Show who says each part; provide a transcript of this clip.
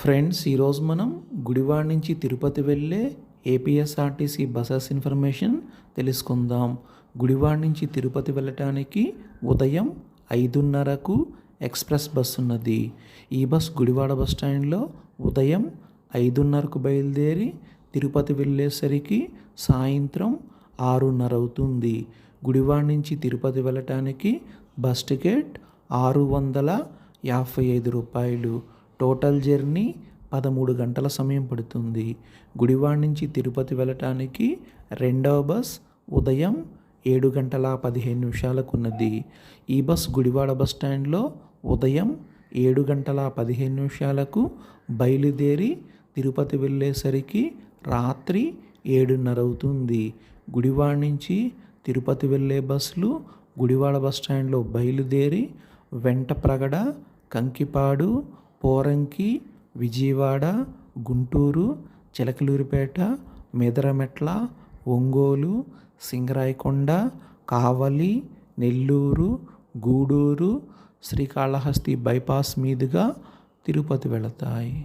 Speaker 1: Friends, ఈరోజు మనం గుడివాడ నుంచి తిరుపతి వెళ్ళే ఏపీఎస్ఆర్టీసీ బసెస్ ఇన్ఫర్మేషన్ తెలుసుకుందాం. గుడివాడ నుంచి తిరుపతి వెళ్ళటానికి ఉదయం 5:30కు ఎక్స్ప్రెస్ బస్ ఉన్నది. ఈ బస్ గుడివాడ బస్ స్టాండ్లో ఉదయం 5:30కు బయలుదేరి తిరుపతి వెళ్ళేసరికి సాయంత్రం 6:30 అవుతుంది. గుడివాడ నుంచి తిరుపతి వెళ్ళటానికి బస్ టికెట్ 655 రూపాయలు. టోటల్ జర్నీ 13 గంటల సమయం పడుతుంది. గుడివాడ నుంచి తిరుపతి వెళ్ళటానికి రెండవ బస్ ఉదయం 7:15 ఉన్నది. ఈ బస్ గుడివాడ బస్ స్టాండ్లో ఉదయం 7:15 బయలుదేరి తిరుపతి వెళ్ళేసరికి రాత్రి 7:30 అవుతుంది. గుడివాడ నుంచి తిరుపతి వెళ్ళే బస్సులు గుడివాడ బస్ స్టాండ్లో బయలుదేరి వెంటప్రగడ, కంకిపాడు, పోరంకి, విజయవాడ, గుంటూరు, చిలకలూరిపేట, మెదరమెట్ల, ఒంగోలు, సింగరాయకొండ, కావలి, నెల్లూరు, గూడూరు, శ్రీకాళహస్తి బైపాస్ మీదుగా తిరుపతి వెళతాయి.